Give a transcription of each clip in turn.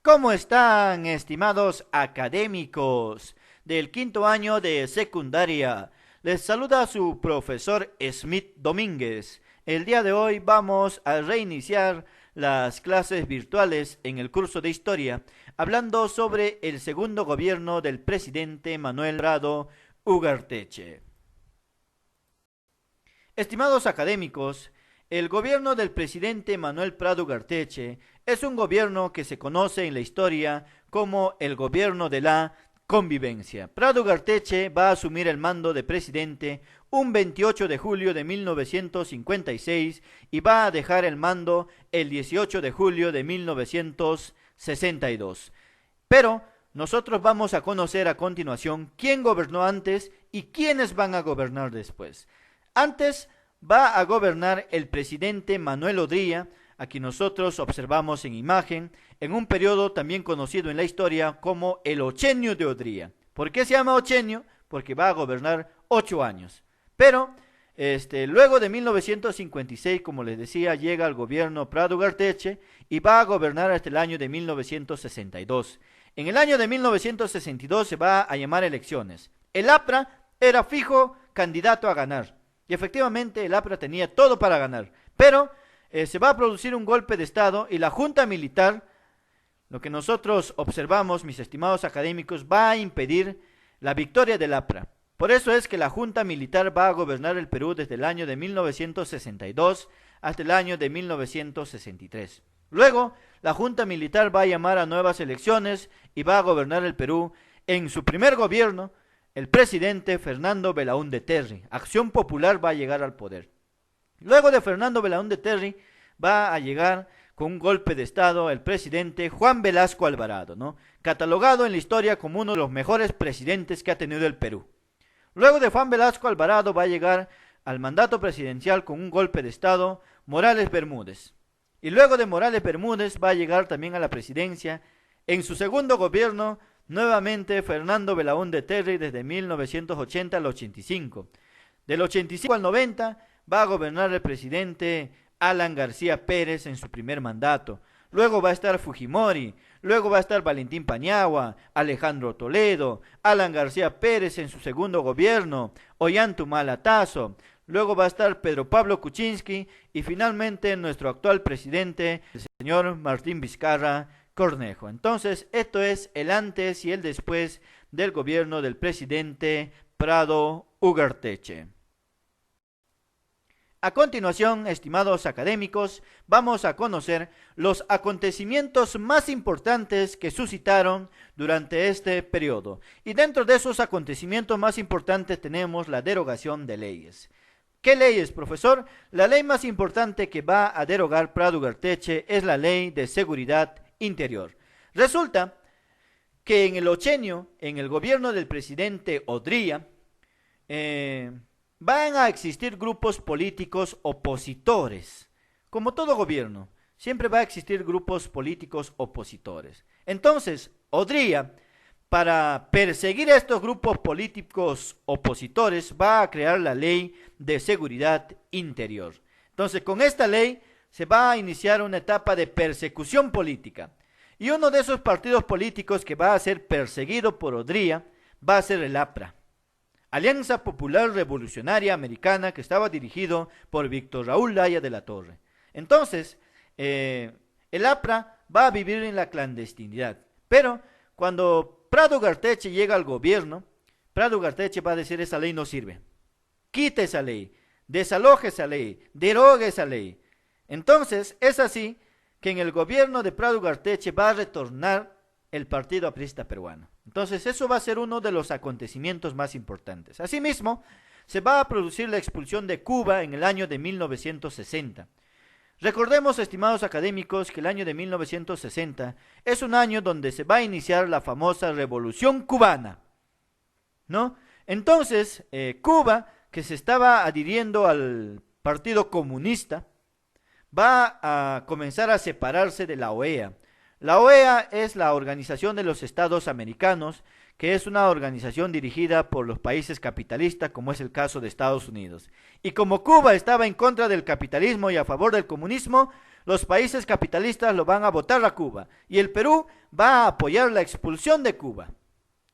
¿Cómo están, estimados académicos del quinto año de secundaria? Les saluda su profesor Smith Domínguez. El día de hoy vamos a reiniciar las clases virtuales en el curso de historia, hablando sobre el segundo gobierno del presidente Manuel Prado Ugarteche. Estimados académicos, el gobierno del presidente Manuel Prado Ugarteche es un gobierno que se conoce en la historia como el gobierno de la convivencia. Prado Ugarteche va a asumir el mando de presidente un 28 de julio de 1956 y va a dejar el mando el 18 de julio de 1962. Pero nosotros vamos a conocer a continuación quién gobernó antes y quiénes van a gobernar después. Antes va a gobernar el presidente Manuel Odría, a quien nosotros observamos en imagen, en un periodo también conocido en la historia como el Ochenio de Odría. ¿Por qué se llama Ochenio? Porque va a gobernar 8 años. Pero luego de 1956, como les decía, llega al gobierno Prado Ugarteche y va a gobernar hasta el año de 1962. En el año de 1962 se va a llamar elecciones. El APRA era fijo candidato a ganar. Y efectivamente el APRA tenía todo para ganar. Pero se va a producir un golpe de Estado y la Junta Militar, lo que nosotros observamos, mis estimados académicos, va a impedir la victoria del APRA. Por eso es que la Junta Militar va a gobernar el Perú desde el año de 1962 hasta el año de 1963. Luego, la Junta Militar va a llamar a nuevas elecciones y va a gobernar el Perú en su primer gobierno. El presidente Fernando Belaúnde Terry. Acción Popular va a llegar al poder. Luego de Fernando Belaúnde Terry va a llegar con un golpe de Estado el presidente Juan Velasco Alvarado, ¿no? Catalogado en la historia como uno de los mejores presidentes que ha tenido el Perú. Luego de Juan Velasco Alvarado va a llegar al mandato presidencial con un golpe de Estado Morales Bermúdez. Y luego de Morales Bermúdez va a llegar también a la presidencia en su segundo gobierno nuevamente Fernando Belaúnde Terry desde 1980 al 85. Del 85 al 90 va a gobernar el presidente Alan García Pérez en su primer mandato. Luego va a estar Fujimori, luego va a estar Valentín Paniagua, Alejandro Toledo, Alan García Pérez en su segundo gobierno, Ollanta Tazo, luego va a estar Pedro Pablo Kuczynski y finalmente nuestro actual presidente, el señor Martín Vizcarra Cornejo. Entonces, esto es el antes y el después del gobierno del presidente Prado Ugarteche. A continuación, estimados académicos, vamos a conocer los acontecimientos más importantes que suscitaron durante este periodo. Y dentro de esos acontecimientos más importantes tenemos la derogación de leyes. ¿Qué leyes, profesor? La ley más importante que va a derogar Prado Ugarteche es la Ley de Seguridad Interior. Resulta que en el Ochenio, en el gobierno del presidente Odría, van a existir grupos políticos opositores. Como todo gobierno, siempre va a existir grupos políticos opositores. Entonces, Odría, para perseguir a estos grupos políticos opositores, va a crear la Ley de Seguridad Interior. Entonces, con esta ley se va a iniciar una etapa de persecución política. Y uno de esos partidos políticos que va a ser perseguido por Odría va a ser el APRA, Alianza Popular Revolucionaria Americana, que estaba dirigido por Víctor Raúl Laya de la Torre. Entonces, el APRA va a vivir en la clandestinidad. Pero cuando Prado Ugarteche llega al gobierno, Prado Ugarteche va a decir: esa ley no sirve. Quite esa ley, desaloje esa ley, derogue esa ley. Entonces, es así que en el gobierno de Prado Ugarteche va a retornar el Partido Aprista Peruano. Entonces, eso va a ser uno de los acontecimientos más importantes. Asimismo, se va a producir la expulsión de Cuba en el año de 1960. Recordemos, estimados académicos, que el año de 1960 es un año donde se va a iniciar la famosa Revolución Cubana, ¿no? Entonces, Cuba, que se estaba adhiriendo al Partido Comunista, va a comenzar a separarse de la OEA. La OEA es la Organización de los Estados Americanos, que es una organización dirigida por los países capitalistas, como es el caso de Estados Unidos. Y como Cuba estaba en contra del capitalismo y a favor del comunismo, Los países capitalistas lo van a votar a Cuba y el Perú va a apoyar la expulsión de Cuba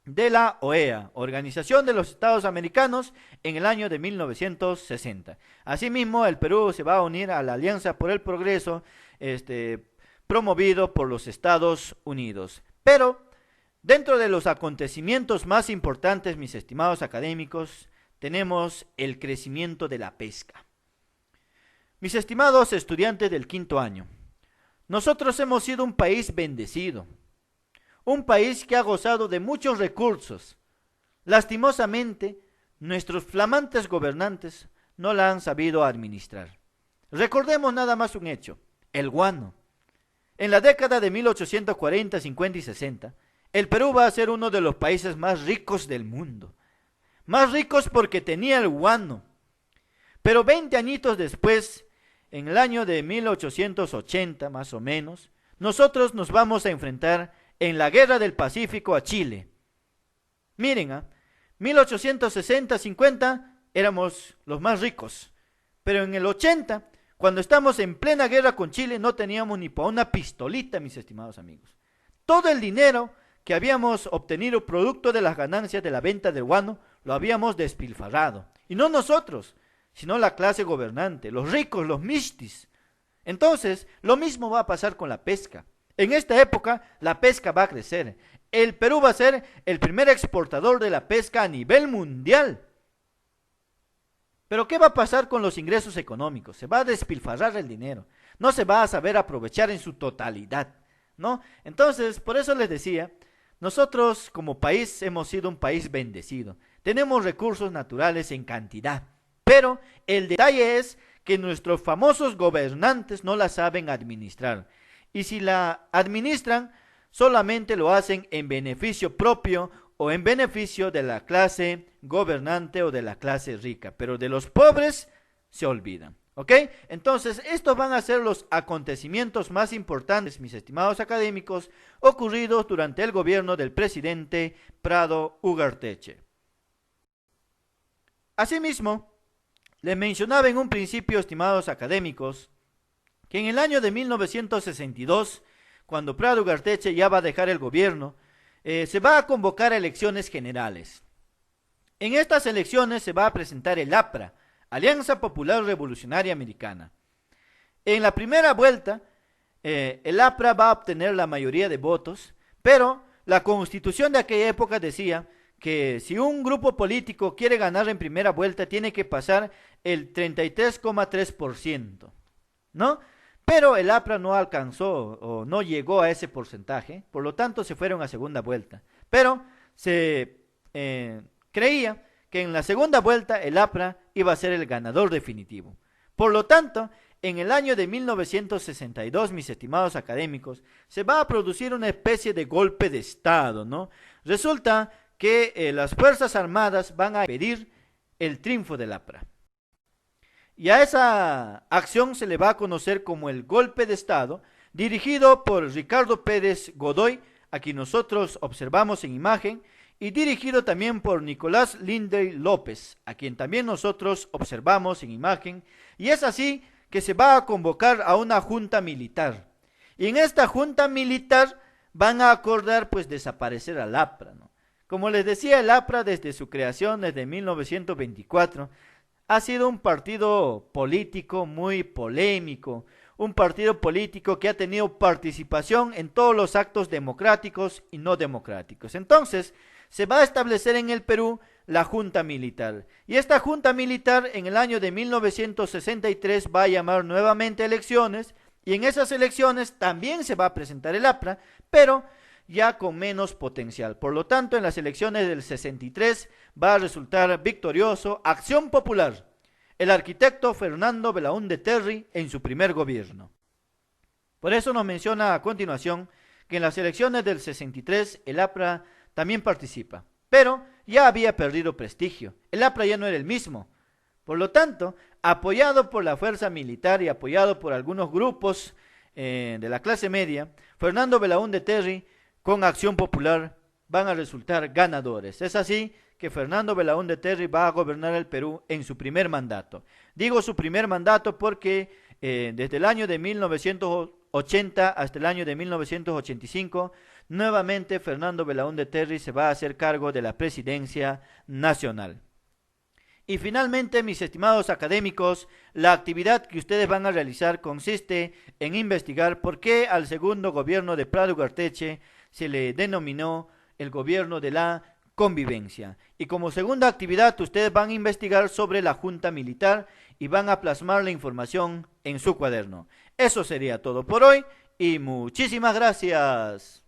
de la OEA, Organización de los Estados Americanos, en el año de 1960. Asimismo, el Perú se va a unir a la Alianza por el Progreso, promovido por los Estados Unidos. Pero, dentro de los acontecimientos más importantes, mis estimados académicos, tenemos el crecimiento de la pesca. Mis estimados estudiantes del quinto año, nosotros hemos sido un país bendecido, un país que ha gozado de muchos recursos. Lastimosamente, nuestros flamantes gobernantes no la han sabido administrar. Recordemos nada más un hecho, el guano. En la década de 1840, 50 y 60, el Perú va a ser uno de los países más ricos del mundo. Más ricos porque tenía el guano. Pero 20 añitos después, en el año de 1880 más o menos, nosotros nos vamos a enfrentar en la Guerra del Pacífico a Chile. Miren, 1860-50 éramos los más ricos, pero en el 80, cuando estamos en plena guerra con Chile, no teníamos ni para una pistolita, mis estimados amigos. Todo el dinero que habíamos obtenido producto de las ganancias de la venta del guano, lo habíamos despilfarrado. Y no nosotros, sino la clase gobernante, los ricos, los mistis. Entonces, lo mismo va a pasar con la pesca. En esta época, la pesca va a crecer. El Perú va a ser el primer exportador de la pesca a nivel mundial. Pero ¿qué va a pasar con los ingresos económicos? Se va a despilfarrar el dinero. No se va a saber aprovechar en su totalidad, ¿no? Entonces, por eso les decía, nosotros como país hemos sido un país bendecido. Tenemos recursos naturales en cantidad. Pero el detalle es que nuestros famosos gobernantes no la saben administrar. Y si la administran, solamente lo hacen en beneficio propio o en beneficio de la clase gobernante o de la clase rica. Pero de los pobres se olvidan. ¿Ok? Entonces, estos van a ser los acontecimientos más importantes, mis estimados académicos, ocurridos durante el gobierno del presidente Prado Ugarteche. Asimismo, les mencionaba en un principio, estimados académicos, que en el año de 1962, cuando Prado Ugarteche ya va a dejar el gobierno, se va a convocar a elecciones generales. En estas elecciones se va a presentar el APRA, Alianza Popular Revolucionaria Americana. En la primera vuelta, el APRA va a obtener la mayoría de votos, pero la constitución de aquella época decía que si un grupo político quiere ganar en primera vuelta, tiene que pasar el 33,3%, ¿no? Pero el APRA no alcanzó o no llegó a ese porcentaje, por lo tanto se fueron a segunda vuelta. Pero se creía que en la segunda vuelta el APRA iba a ser el ganador definitivo. Por lo tanto, en el año de 1962, mis estimados académicos, se va a producir una especie de golpe de Estado, ¿no? Resulta que las Fuerzas Armadas van a pedir el triunfo del APRA. Y a esa acción se le va a conocer como el golpe de Estado, dirigido por Ricardo Pérez Godoy, a quien nosotros observamos en imagen, y dirigido también por Nicolás Lindey López, a quien también nosotros observamos en imagen, y es así que se va a convocar a una junta militar. Y en esta junta militar van a acordar pues desaparecer al APRA, ¿no? Como les decía, el APRA desde su creación, desde 1924, ha sido un partido político muy polémico, un partido político que ha tenido participación en todos los actos democráticos y no democráticos. Entonces, se va a establecer en el Perú la Junta Militar. Y esta Junta Militar en el año de 1963 va a llamar nuevamente elecciones, y en esas elecciones también se va a presentar el APRA, pero ya con menos potencial. Por lo tanto, en las elecciones del 63 va a resultar victorioso Acción Popular, el arquitecto Fernando Belaúnde Terry en su primer gobierno. Por eso nos menciona a continuación que en las elecciones del 63 el APRA también participa, pero ya había perdido prestigio. El APRA ya no era el mismo. Por lo tanto, apoyado por la fuerza militar y apoyado por algunos grupos de la clase media, Fernando Belaúnde Terry con Acción Popular van a resultar ganadores. Es así que Fernando Belaúnde Terry va a gobernar el Perú en su primer mandato. Digo su primer mandato porque desde el año de 1980 hasta el año de 1985, nuevamente Fernando Belaúnde Terry se va a hacer cargo de la presidencia nacional. Y finalmente, mis estimados académicos, la actividad que ustedes van a realizar consiste en investigar por qué al segundo gobierno de Prat Ugarteche se le denominó el gobierno de la convivencia. Y como segunda actividad, ustedes van a investigar sobre la junta militar y van a plasmar la información en su cuaderno. Eso sería todo por hoy y muchísimas gracias.